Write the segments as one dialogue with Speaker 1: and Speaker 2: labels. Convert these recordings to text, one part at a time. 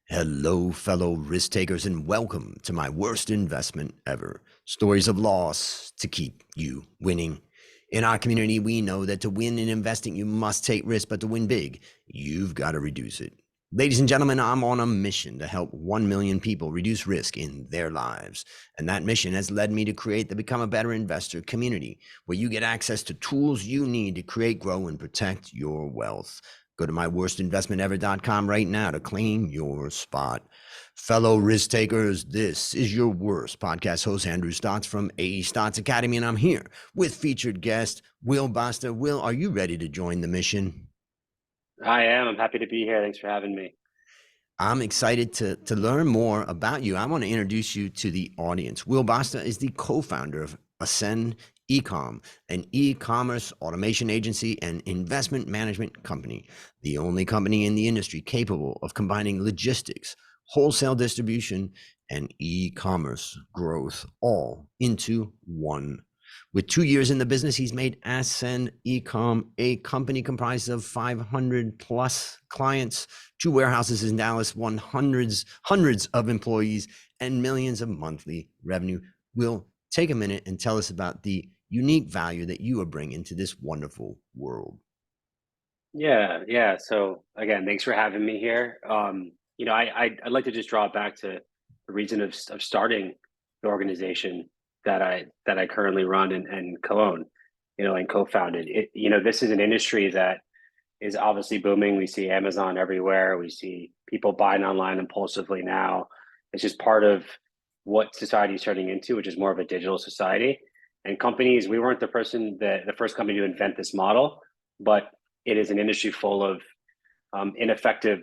Speaker 1: Hello, fellow risk takers, and welcome to my worst investment ever. Stories of loss to keep you winning. In our community, we know that to win in investing, you must take risk, but to win big, you've got to reduce it. Ladies and gentlemen, I'm on a mission to help 1 million people reduce risk in their lives. And that mission has led me to create the Become a Better Investor community, where you get access to tools you need to create, grow, and protect your wealth. Go to myworstinvestmentever.com right now to claim your spot. Fellow risk takers, this is your worst podcast host, Andrew Stotz from A Stotz Academy, and I'm here with featured guest Will Basta. Will, are you ready to join the mission?
Speaker 2: I am. I'm happy to be here. Thanks for having me.
Speaker 1: I'm excited to learn more about you. I want to introduce you to the audience. Will Basta is the co-founder of Ascend Ecom, an e-commerce automation agency and investment management company, the only company in the industry capable of combining logistics, wholesale distribution, and e-commerce growth all into one. With 2 years in the business, he's made Ascend Ecom a company comprised of 500 plus clients, 2 warehouses in Dallas, hundreds of employees, and millions of monthly revenue. Will take a minute and tell us about the unique value that you are bringing to this wonderful world.
Speaker 2: Yeah. So again, thanks for having me here. I'd like to just draw it back to the reason of starting the organization that I currently run and co-own, and co-founded. This is an industry that is obviously booming. We see Amazon everywhere. We see people buying online impulsively now. It's just part of what society is turning into, which is more of a digital society. And companies, we weren't the first company to invent this model, but it is an industry full of ineffective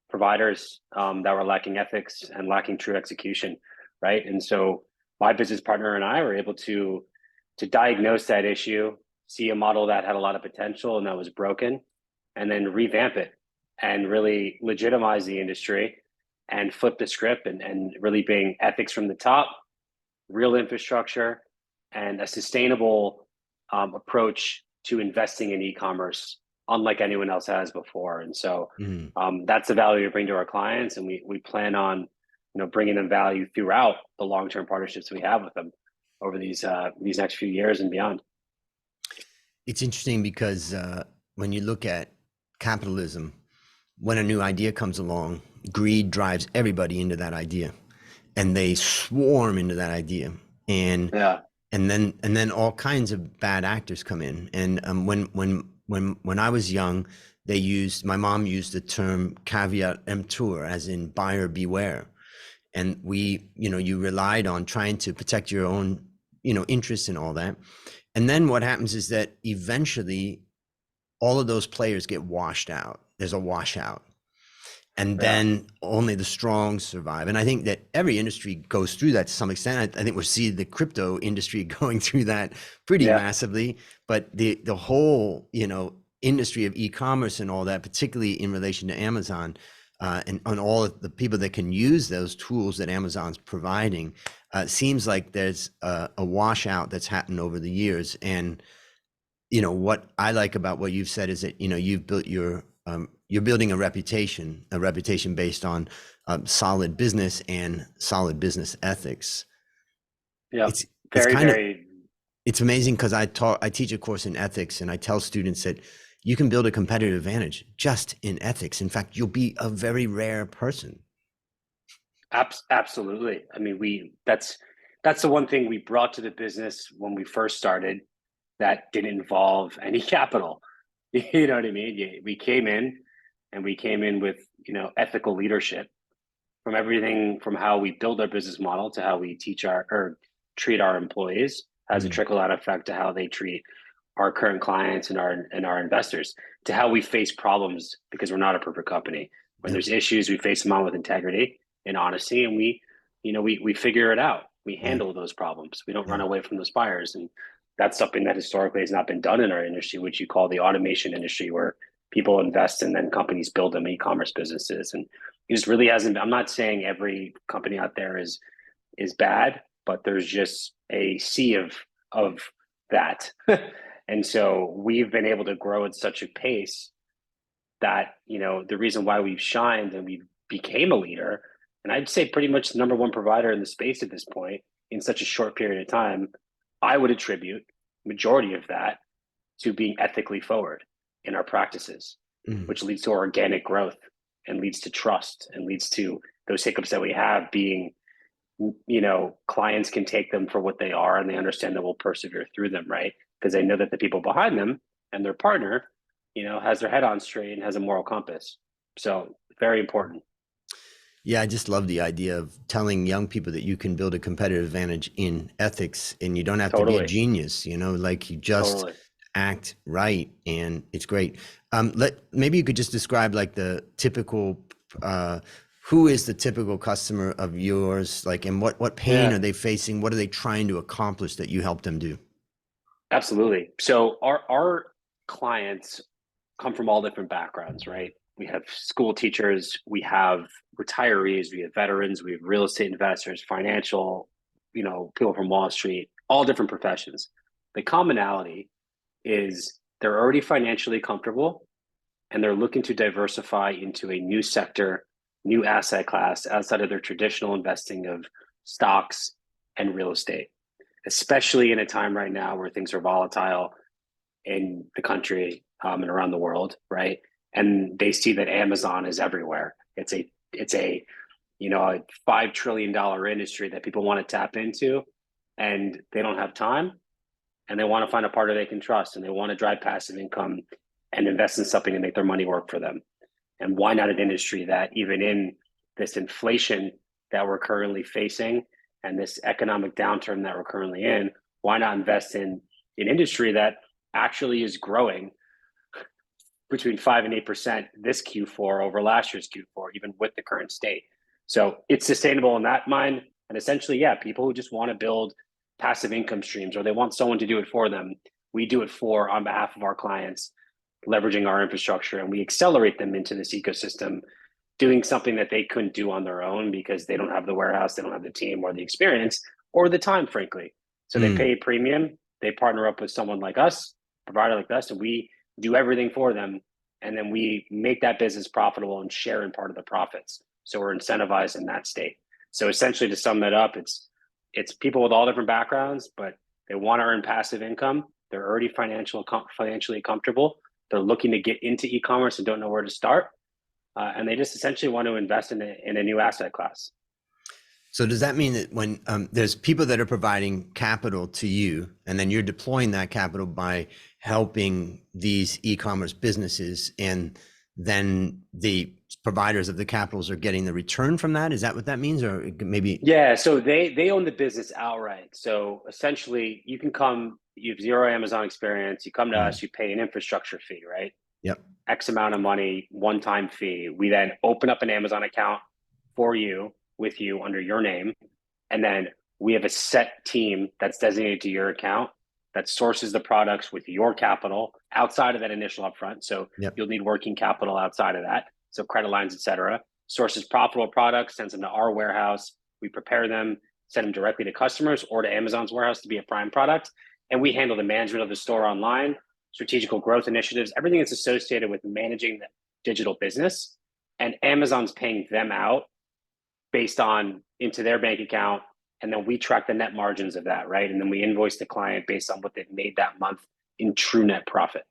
Speaker 2: providers that were lacking ethics and lacking true execution, right? And so my business partner and I were able to diagnose that issue, see a model that had a lot of potential and that was broken, and then revamp it and really legitimize the industry and flip the script and really bring ethics from the top, real infrastructure, and a sustainable approach to investing in e-commerce, unlike anyone else has before. And so
Speaker 1: Mm.
Speaker 2: that's the value we bring to our clients, and we plan on bringing them value throughout the long-term partnerships we have with them over these next few years and beyond.
Speaker 1: It's interesting because when you look at capitalism, when a new idea comes along, greed drives everybody into that idea, and they swarm into that idea, and
Speaker 2: Yeah,
Speaker 1: and then all kinds of bad actors come in. And when I was young, my mom used the term caveat emptor, as in buyer beware, and you relied on trying to protect your own interests and all that. And then what happens is that eventually all of those players get washed out. There's a washout, and
Speaker 2: yeah,
Speaker 1: then only the strong survive. And I think that every industry goes through that to some extent. I think we're seeing the crypto industry going through that pretty
Speaker 2: yeah,
Speaker 1: massively, but the whole industry of e-commerce and all that, particularly in relation to Amazon, and all of the people that can use those tools that Amazon's providing, seems like there's a washout that's happened over the years. And what I like about what you've said is that you're building a reputation based on solid business and solid business ethics.
Speaker 2: yeah.
Speaker 1: It's
Speaker 2: Very,
Speaker 1: kind of
Speaker 2: very.
Speaker 1: it's amazing because I teach a course in ethics, and I tell students that you can build a competitive advantage just in ethics. In fact, you'll be a very rare person.
Speaker 2: Absolutely. I mean, that's the one thing we brought to the business when we first started that didn't involve any capital. You know what I mean? We came in and we came in with, ethical leadership from everything from how we build our business model to how we teach our or treat our employees has a
Speaker 1: Mm,
Speaker 2: trickle out effect to how they treat our current clients and our investors, to how we face problems because we're not a perfect company. When
Speaker 1: yep.
Speaker 2: there's issues, we face them on with integrity and honesty, and we figure it out. We
Speaker 1: Yeah.
Speaker 2: handle those problems. We don't run
Speaker 1: Yeah.
Speaker 2: away from those fires, and that's something that historically has not been done in our industry, which you call the automation industry, where people invest and then companies build them e-commerce businesses. And it just really hasn't. I'm not saying every company out there is bad, but there's just a sea of that. And so we've been able to grow at such a pace that, the reason why we've shined and we've became a leader, and I'd say pretty much the number one provider in the space at this point in such a short period of time, I would attribute majority of that to being ethically forward in our practices, which leads to organic growth and leads to trust and leads to those hiccups that we have being, clients can take them for what they are and they understand that we'll persevere through them, right? Because they know that the people behind them and their partner, has their head on straight and has a moral compass. So very important.
Speaker 1: Yeah, I just love the idea of telling young people that you can build a competitive advantage in ethics and you don't have to be a
Speaker 2: Totally.
Speaker 1: genius, like you just
Speaker 2: Totally.
Speaker 1: act right, and it's great. Maybe you could just describe like the typical who is the typical customer of yours, like, and what pain
Speaker 2: Yeah,
Speaker 1: are they facing? What are they trying to accomplish that you help them do?
Speaker 2: absolutely. So our clients come from all different backgrounds, right? We have school teachers, we have retirees, we have veterans, we have real estate investors, financial, people from Wall Street, all different professions. The commonality is they're already financially comfortable and they're looking to diversify into a new sector, new asset class outside of their traditional investing of stocks and real estate, especially in a time right now where things are volatile in the country and around the world, right? And they see that Amazon is everywhere. It's a a $5 trillion industry that people want to tap into, and they don't have time, and they want to find a partner they can trust, and they want to drive passive income and invest in something to make their money work for them. And why not an industry that, even in this inflation that we're currently facing and this economic downturn that we're currently in, why not invest in an industry that actually is growing between 5 and 8% this Q4 over last year's Q4, even with the current state. So it's sustainable in that mind. And essentially, yeah, people who just want to build passive income streams or they want someone to do it for them, we do it on behalf of our clients, leveraging our infrastructure, and we accelerate them into this ecosystem, doing something that they couldn't do on their own because they don't have the warehouse, they don't have the team or the experience or the time, frankly. So they pay a premium, they partner up with someone like us, provider like us, and we do everything for them. And then we make that business profitable and share in part of the profits. So we're incentivized in that state. So essentially, to sum that up, it's people with all different backgrounds, but they want to earn passive income. They're already financially comfortable. They're looking to get into e-commerce and don't know where to start. And they just essentially want to invest in a new asset class.
Speaker 1: So does that mean that when there's people that are providing capital to you, and then you're deploying that capital by helping these e-commerce businesses, and then the providers of the capitals are getting the return from that? Is that what that means? Or maybe?
Speaker 2: Yeah, so they own the business outright. So essentially, you can come, you have zero Amazon experience, you come to us, you pay an infrastructure fee, right?
Speaker 1: Yep.
Speaker 2: X amount of money, one-time fee. We then open up an Amazon account for you, with you under your name. And then we have a set team that's designated to your account that sources the products with your capital outside of that initial upfront. So
Speaker 1: Yep.
Speaker 2: you'll need working capital outside of that. So credit lines, et cetera. Sources profitable products, sends them to our warehouse. We prepare them, send them directly to customers or to Amazon's warehouse to be a prime product. And we handle the management of the store online, strategical growth initiatives, everything that's associated with managing the digital business. And Amazon's paying them out based on into their bank account. And then we track the net margins of that, right? And then we invoice the client based on what they've made that month in true net profit.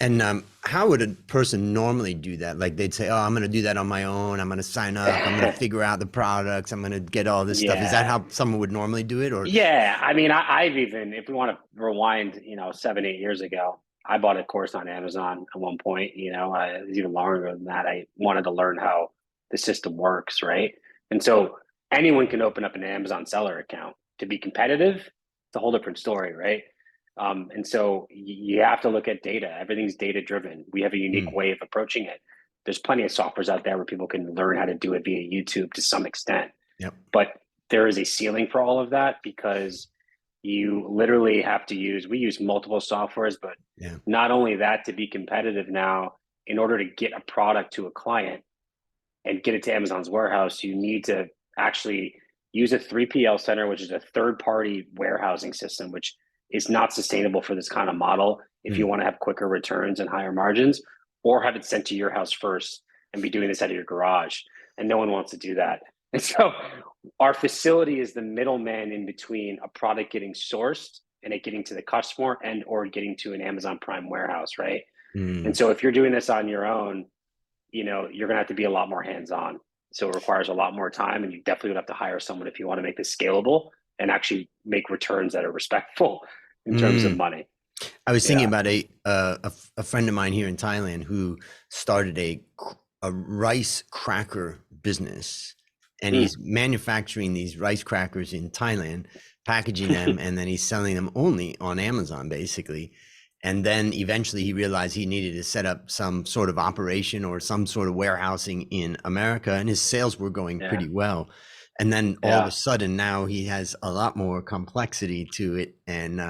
Speaker 1: And how would a person normally do that? Like they'd say, oh, I'm going to do that on my own. I'm going to sign up. I'm going to figure out the products. I'm going to get all this stuff. Is that how someone would normally do it? Or
Speaker 2: Yeah, I mean, I've even, if we want to rewind, 7, 8 years ago, I bought a course on Amazon at one point. It was even longer than that. I wanted to learn how the system works, right? And so anyone can open up an Amazon seller account. To be competitive, it's a whole different story, right? And so you have to look at data. Everything's data driven. We have a unique way of approaching it. There's plenty of softwares out there where people can learn how to do it via YouTube to some extent.
Speaker 1: Yep.
Speaker 2: But there is a ceiling for all of that because you literally have to we use multiple softwares, but not only that, to be competitive now, in order to get a product to a client and get it to Amazon's warehouse, you need to actually use a 3PL center, which is a third-party warehousing system, which is not sustainable for this kind of model if you want to have quicker returns and higher margins, or have it sent to your house first and be doing this out of your garage. And no one wants to do that. And so our facility is the middleman in between a product getting sourced and it getting to the customer and or getting to an Amazon Prime warehouse, right? And
Speaker 1: Mm,
Speaker 2: so if you're doing this on your own, you're gonna have to be a lot more hands-on. So it requires a lot more time, and you definitely would have to hire someone if you want to make this scalable and actually make returns that are respectful in terms of
Speaker 1: mm.
Speaker 2: money.
Speaker 1: I was thinking
Speaker 2: Yeah.
Speaker 1: about a friend of mine here in Thailand who started a rice cracker business, and
Speaker 2: Mm.
Speaker 1: he's manufacturing these rice crackers in Thailand, packaging them, and then he's selling them only on Amazon, basically. And then eventually he realized he needed to set up some sort of operation or some sort of warehousing in America, and his sales were going
Speaker 2: Yeah.
Speaker 1: pretty well. And then all of a
Speaker 2: Yeah.
Speaker 1: sudden now he has a lot more complexity to it, and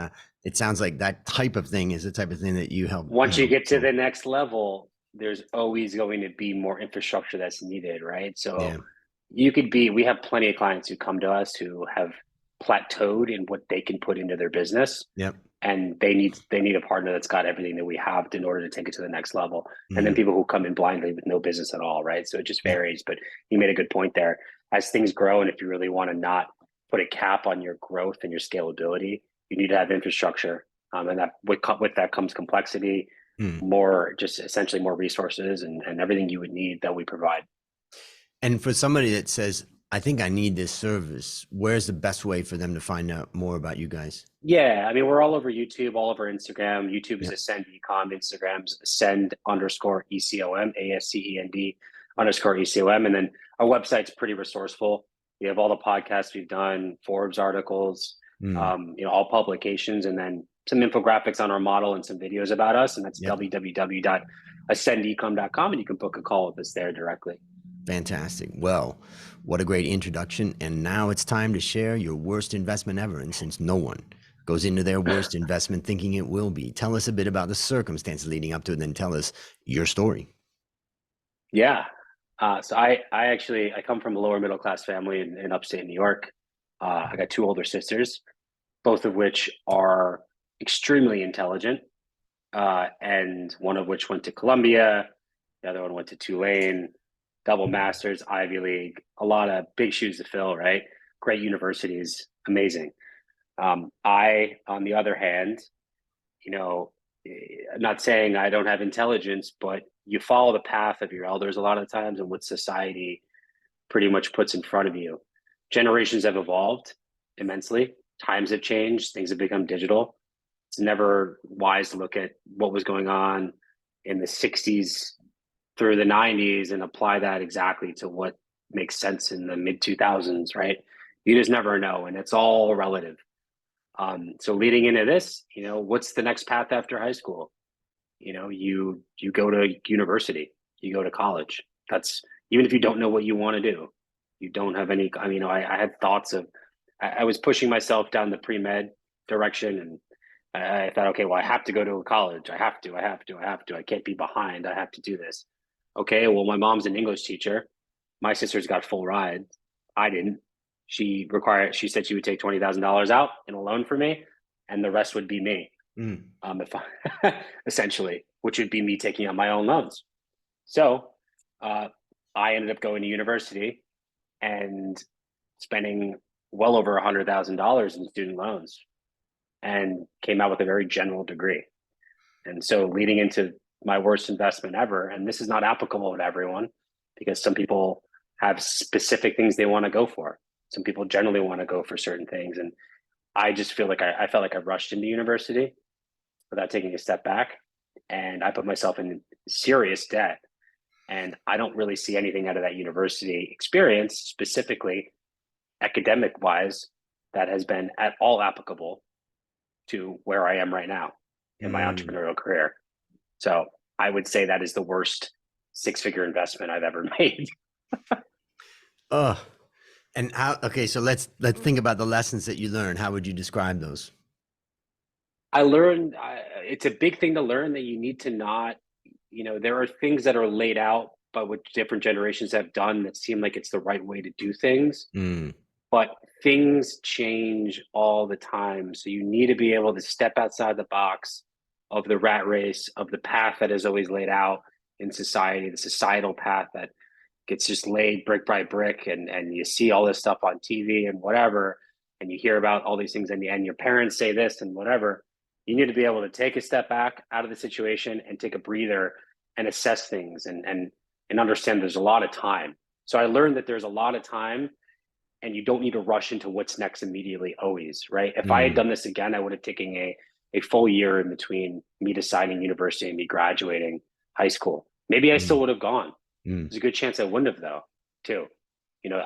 Speaker 1: it sounds like that type of thing is the type of thing that you help,
Speaker 2: Once you get to
Speaker 1: solve.
Speaker 2: the next level, there's always going to be more infrastructure that's needed, right? So
Speaker 1: Yeah.
Speaker 2: we have plenty of clients who come to us who have plateaued in what they can put into their business,
Speaker 1: Yep.
Speaker 2: and they need a partner that's got everything that we have in order to take it to the next level. And then
Speaker 1: Mm,
Speaker 2: people who come in blindly with no business at all, right? So it just
Speaker 1: yep.
Speaker 2: varies. But you made a good point there. As things grow, and if you really want to not put a cap on your growth and your scalability, you need to have infrastructure, and that with that comes complexity,
Speaker 1: Mm.
Speaker 2: more just essentially more resources and everything you would need that we provide.
Speaker 1: And for somebody that says, I think I need this service, where's the best way for them to find out more about you guys?
Speaker 2: Yeah, I mean, we're all over YouTube, all over Instagram. YouTube is
Speaker 1: Yep.
Speaker 2: Ascend Ecom. Instagram's Ascend underscore ECOM, ASCEND underscore ECOM. And then our website's pretty resourceful. We have all the podcasts we've done, Forbes articles,
Speaker 1: Mm,
Speaker 2: all publications, and then some infographics on our model and some videos about us. And that's
Speaker 1: yep.
Speaker 2: www.ascendecom.com. And you can book a call with us there directly.
Speaker 1: Fantastic. Well, what a great introduction. And now it's time to share your worst investment ever. And since no one goes into their worst investment thinking it will be, tell us a bit about the circumstances leading up to it, and then tell us your story.
Speaker 2: Yeah. So I come from a lower middle class family in upstate New York. I got two older sisters, both of which are extremely intelligent, and one of which went to Columbia, the other one went to Tulane, double masters, Ivy League, a lot of big shoes to fill, right? Great universities, amazing. I, on the other hand, you know, I'm not saying I don't have intelligence, but you follow the path of your elders a lot of times and what society pretty much puts in front of you. Generations have evolved immensely. Times have changed. Things have become digital. It's never wise to look at what was going on in the 60s through the 90s and apply that exactly to what makes sense in the mid 2000s, right? You just never know. And it's all relative. So leading into this, what's the next path after high school? You go to university, you go to college. That's even if you don't know what you want to do, you don't have any. I mean, I had thoughts of, I was pushing myself down the pre-med direction, and I thought, okay, well, I have to go to a college. I can't be behind. I have to do this. Okay, well, my mom's an English teacher. My sister's got full rides. I didn't. She said she would take $20,000 out in a loan for me, and the rest would be me.
Speaker 1: Mm,
Speaker 2: If essentially, which would be me taking out my own loans. So I ended up going to university and spending well over $100,000 in student loans, and came out with a very general degree. And so leading into my worst investment ever, and this is not applicable to everyone because some people have specific things they want to go for. Some people generally want to go for certain things. And I just feel like I felt like I rushed into university without taking a step back. And I put myself in serious debt. And I don't really see anything out of that university experience, specifically academic wise, that has been at all applicable to where I am right now in my
Speaker 1: mm.
Speaker 2: entrepreneurial career. So I would say that is the worst six-figure investment I've ever made.
Speaker 1: Oh, and how, okay, so let's think about the lessons that you learned. How would you describe those?
Speaker 2: I learned it's a big thing to learn that you need to not, there are things that are laid out by what different generations have done that seem like it's the right way to do things,
Speaker 1: Mm,
Speaker 2: but things change all the time. So you need to be able to step outside the box of the rat race, of the path that is always laid out, in society, the societal path that gets just laid brick by brick, and you see all this stuff on TV and whatever, and you hear about all these things, and your parents say this and whatever. You need to be able to take a step back out of the situation and take a breather and assess things and understand there's a lot of time. So I learned that there's a lot of time, and you don't need to rush into what's next immediately always, right? If I had done this again, I would have taken a full year in between me deciding university and me graduating high school. Maybe I still would have gone. There's a good chance I wouldn't have, though, too. You know,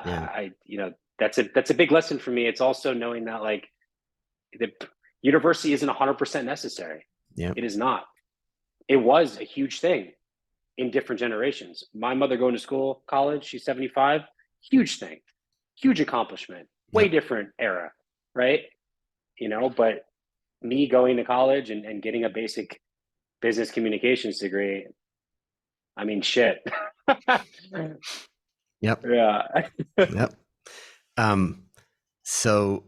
Speaker 1: Yeah.
Speaker 2: That's a big lesson for me. It's also knowing that, like, the university isn't 100% necessary.
Speaker 1: Yeah.
Speaker 2: It is not. It was a huge thing in different generations. My mother going to school, college, she's 75, huge thing, huge accomplishment, way different era, right? You know, but me going to college and getting a basic business communications degree, I mean, shit.
Speaker 1: Yep.
Speaker 2: Yeah.
Speaker 1: Yep. So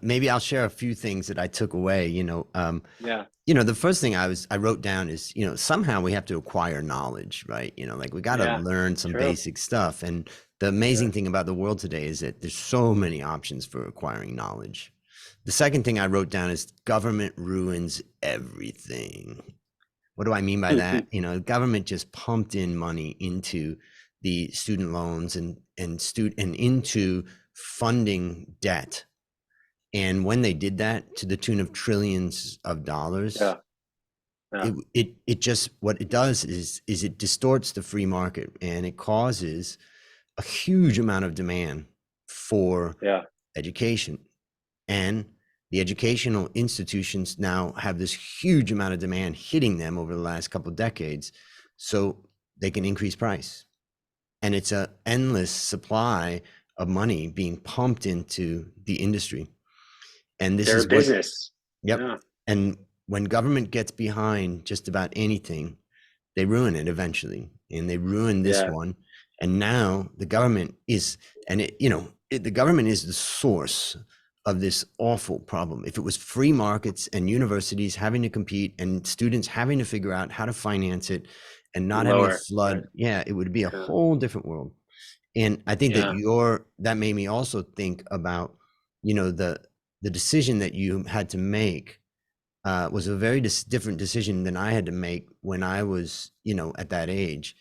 Speaker 1: maybe I'll share a few things that I took away.
Speaker 2: Yeah.
Speaker 1: The first thing I wrote down is, somehow we have to acquire knowledge, right? Like we got to
Speaker 2: Yeah.
Speaker 1: learn some
Speaker 2: True.
Speaker 1: basic stuff. And the amazing thing about the world today is that there's so many options for acquiring knowledge. The second thing I wrote down is government ruins everything. What do I mean by that? Government just pumped in money into the student loans and into funding debt. And when they did that to the tune of trillions of dollars, it just, what it does is it distorts the free market, and it causes a huge amount of demand for education. And the educational institutions now have this huge amount of demand hitting them over the last couple of decades, so they can increase price. And it's an endless supply of money being pumped into the industry. And this
Speaker 2: They're
Speaker 1: is
Speaker 2: a business.
Speaker 1: Yep.
Speaker 2: Yeah.
Speaker 1: And when government gets behind just about anything, they ruin it eventually. And they ruin this one. And now the government is, the government is the source of this awful problem. If it was free markets and universities having to compete and students having to figure out how to finance it and not having a flood, it would be a whole different world. And I think that made me also think about, the decision that you had to make was a very different decision than I had to make when I was, at that age.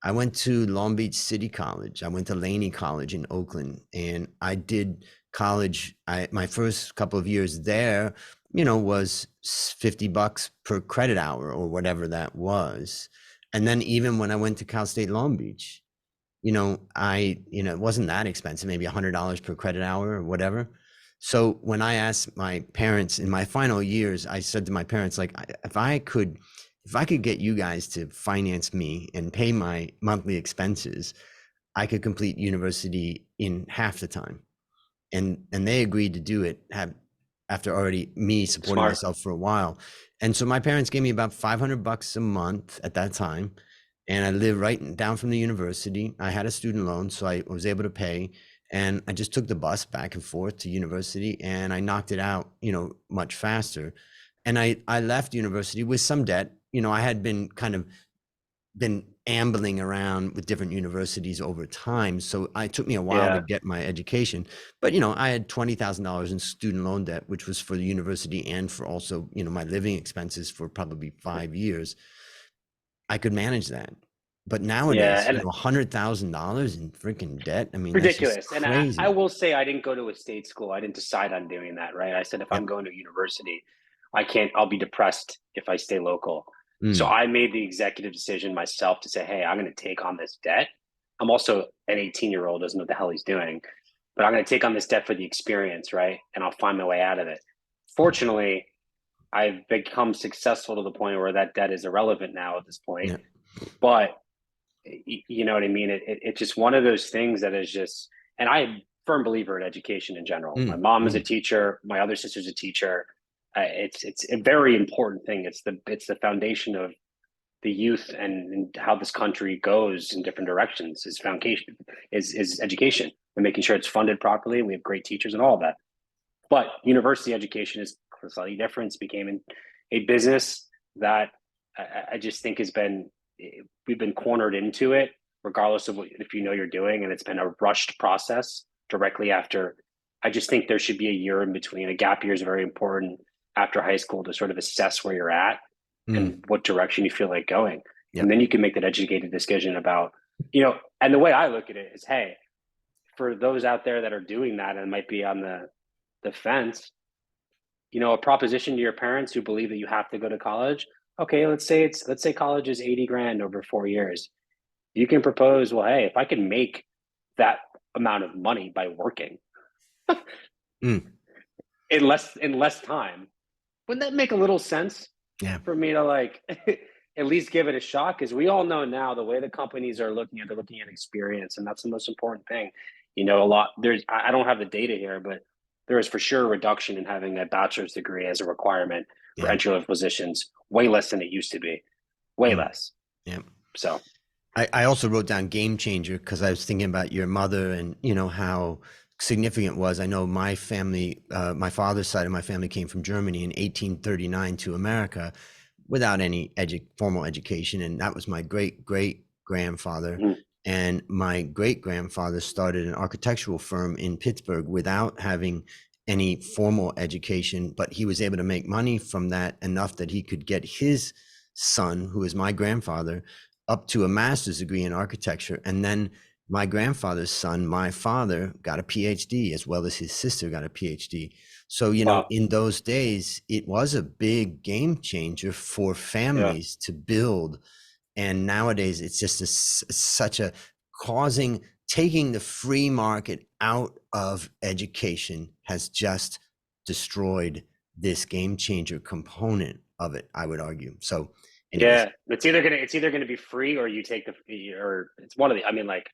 Speaker 1: I went to Long Beach City College. I went to Laney College in Oakland, and I did college. My first couple of years there, was $50 per credit hour or whatever that was. And then even when I went to Cal State Long Beach, it wasn't that expensive, maybe $100 per credit hour or whatever. So when I asked my parents in my final years, I said to my parents, like, if I could get you guys to finance me and pay my monthly expenses, I could complete university in half the time. And they agreed to do it after already me supporting myself for a while. And so my parents gave me about $500 a month at that time. And I lived right down from the university. I had a student loan, so I was able to pay. And I just took the bus back and forth to university, and I knocked it out, much faster. And I left university with some debt. I had been ambling around with different universities over time. So it took me a while to get my education. But, I had $20,000 in student loan debt, which was for the university and for also, my living expenses for probably 5 years. I could manage that. But nowadays, $100,000 in freaking debt. I mean,
Speaker 2: ridiculous.
Speaker 1: That's crazy.
Speaker 2: And I will say, I didn't go to a state school. I didn't decide on doing that, right? I said, if I'm going to university, I'll be depressed if I stay local. So I made the executive decision myself to say, hey, I'm going to take on this debt. I'm also an 18-year-old, doesn't know what the hell he's doing, but I'm going to take on this debt for the experience, right? And I'll find my way out of it. Fortunately, I've become successful to the point where that debt is irrelevant now at this point. But you know what I mean? It's just one of those things that is just, and I'm a firm believer in education in general. My mom is a teacher. My other sister's a teacher. It's a very important thing. It's the foundation of the youth and how this country goes in different directions. Is foundation is education and making sure it's funded properly. We have great teachers and all of that. But university education is slightly different. It's became a business that I just think has been we've been cornered into it, regardless of what, if you know you're doing, and it's been a rushed process directly after. I just think there should be a year in between. A gap year is very important after high school to sort of assess where you're at and what direction you feel like going.
Speaker 1: Yep.
Speaker 2: And then you can make that educated decision about, and the way I look at it is, hey, for those out there that are doing that and might be on the fence, a proposition to your parents who believe that you have to go to college. Okay, let's say college is 80 grand over 4 years. You can propose, well, hey, if I can make that amount of money by working in less time, wouldn't that make a little sense?
Speaker 1: Yeah.
Speaker 2: For me to like at least give it a shot? Because we all know now the way the companies are looking at, they're looking at experience, and that's the most important thing. I don't have the data here, but there is for sure a reduction in having a bachelor's degree as a requirement for entry level positions, way less than it used to be, way less.
Speaker 1: Yeah.
Speaker 2: So
Speaker 1: I also wrote down game changer because I was thinking about your mother and how significant it was. I know my family, my father's side of my family came from Germany in 1839 to America without any formal education, and that was my great grandfather. And my great grandfather started an architectural firm in Pittsburgh without having any formal education, but he was able to make money from that enough that he could get his son, who is my grandfather, up to a master's degree in architecture. And then my grandfather's son, my father, got a PhD, as well as his sister got a PhD. So,
Speaker 2: wow.
Speaker 1: In those days, it was a big game changer for families to build. And nowadays, it's just such a taking the free market out of education has just destroyed this game changer component of it, I would argue. So anyways.
Speaker 2: Yeah, it's either gonna be free, or you take or it's one of the. I mean, like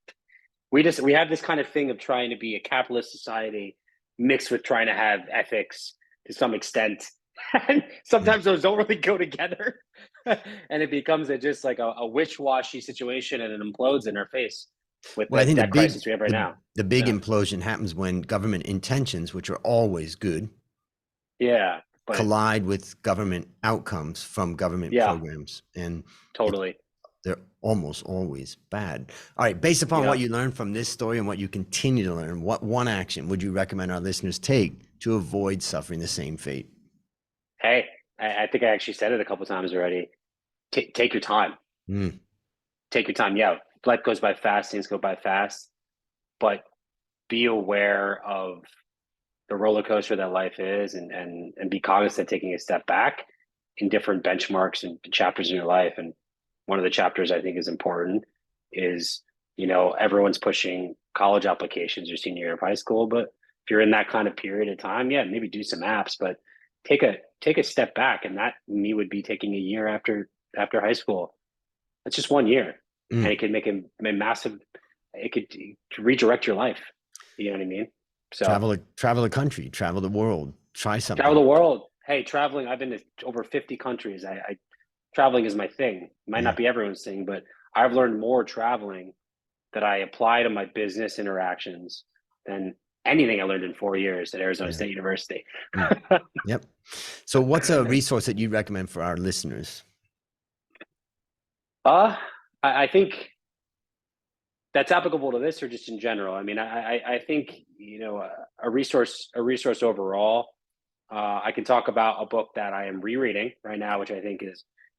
Speaker 2: we have this kind of thing of trying to be a capitalist society mixed with trying to have ethics to some extent, and sometimes those don't really go together, and it becomes just like a wish-washy situation, and it implodes in our face with
Speaker 1: I think
Speaker 2: debt crisis we have right now.
Speaker 1: The big implosion happens when government intentions, which are always good, collide with government outcomes from government programs, and
Speaker 2: totally
Speaker 1: they're almost always bad. All right, based upon what you learned from this story and what you continue to learn, what one action would you recommend our listeners take to avoid suffering the same fate?
Speaker 2: Hey, I think I actually said it a couple of times already. Take your time. Take your time. Yeah, life goes by fast, things go by fast, but be aware of the roller coaster that life is, and be cognizant taking a step back in different benchmarks and chapters in your life. And one of the chapters I think is important is, everyone's pushing college applications your senior year of high school, but if you're in that kind of period of time, maybe do some apps, but take a step back. And that me would be taking a year after high school. It's just 1 year, and it could make a massive, it could redirect your life. You know what I mean? So
Speaker 1: travel the country, travel the world, try something.
Speaker 2: Travel the world. Hey, traveling. I've been to over 50 countries. I traveling is my thing. It might not be everyone's thing, but I've learned more traveling that I apply to my business interactions than anything I learned in 4 years at Arizona State University.
Speaker 1: Yep. So what's a resource that you recommend for our listeners?
Speaker 2: I think that's applicable to this, or just in general. I mean, I think, a resource overall. I can talk about a book that I am rereading right now, which I think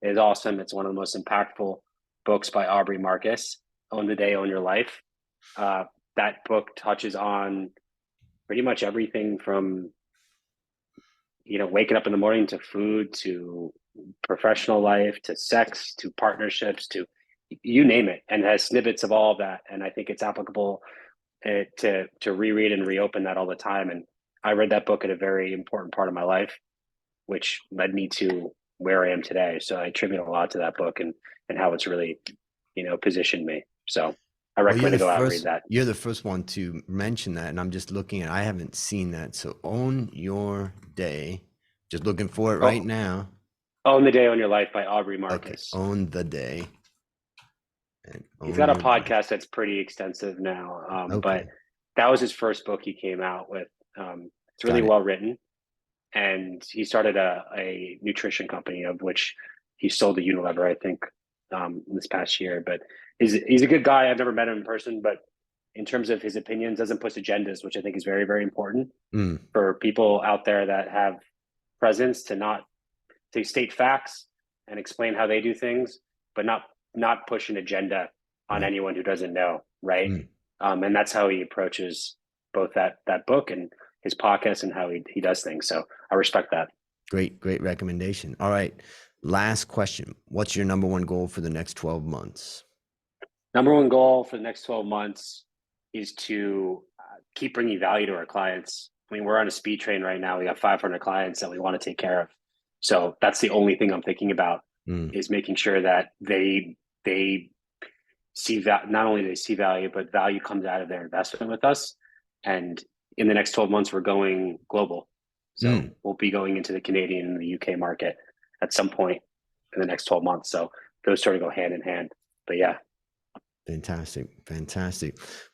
Speaker 2: is awesome. It's one of the most impactful books by Aubrey Marcus, Own the Day, Own Your Life. That book touches on pretty much everything from, waking up in the morning, to food, to professional life, to sex, to partnerships, to you name it, and has snippets of all of that. And I think it's applicable to reread and reopen that all the time. And I read that book at a very important part of my life, which led me to where I am today. So I attribute a lot to that book and how it's really, positioned me. So I recommend to go out and read that.
Speaker 1: You're the first one to mention that, and I'm just looking at, I haven't seen that. So Own Your Day, just looking for it right now.
Speaker 2: Own the Day, Own Your Life by Aubrey Marcus.
Speaker 1: Okay. Own the Day.
Speaker 2: He's got a podcast that's pretty extensive now, but that was his first book he came out with. It's really well written, and he started a nutrition company, of which he sold to Unilever, I think, this past year. But he's a good guy. I've never met him in person, but in terms of his opinions, doesn't push agendas, which I think is very, very important for people out there that have presence to state facts and explain how they do things, but not push an agenda on anyone who doesn't know, right? And that's how he approaches both that book and his podcast and how he does things. So I respect that.
Speaker 1: Great recommendation. All right. Last question. What's your number one goal for the next 12 months?
Speaker 2: Number one goal for the next 12 months is to keep bringing value to our clients. I mean, we're on a speed train right now. We got 500 clients that we want to take care of. So that's the only thing I'm thinking about is making sure that they see that not only do they see value, but value comes out of their investment with us. And in the next 12 months, we're going global. So we'll be going into the Canadian and the UK market at some point in the next 12 months. So those sort of go hand in hand. But yeah.
Speaker 1: Fantastic.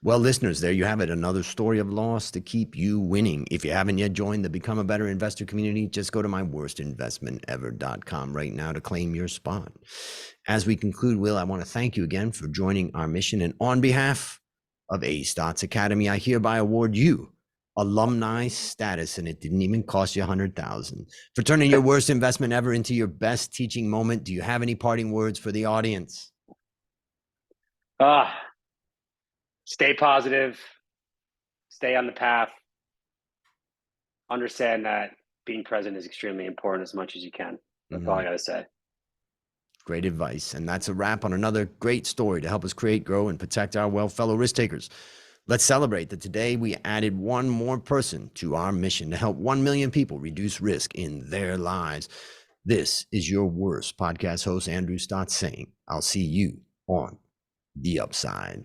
Speaker 1: Well, listeners, there you have it. Another story of loss to keep you winning. If you haven't yet joined the Become a Better Investor community, just go to myworstinvestmentever.com right now to claim your spot. As we conclude, Will, I want to thank you again for joining our mission. And on behalf of Stotz Academy, I hereby award you alumni status, and it didn't even cost you $100,000 for turning your worst investment ever into your best teaching moment. Do you have any parting words for the audience?
Speaker 2: Stay positive, stay on the path, understand that being present is extremely important as much as you can. That's all I got to say.
Speaker 1: Great advice. And that's a wrap on another great story to help us create, grow, and protect our wealth. Fellow risk takers, let's celebrate that today we added one more person to our mission to help 1 million people reduce risk in their lives. This is your worst podcast host, Andrew Stotz, saying, I'll see you on the upside.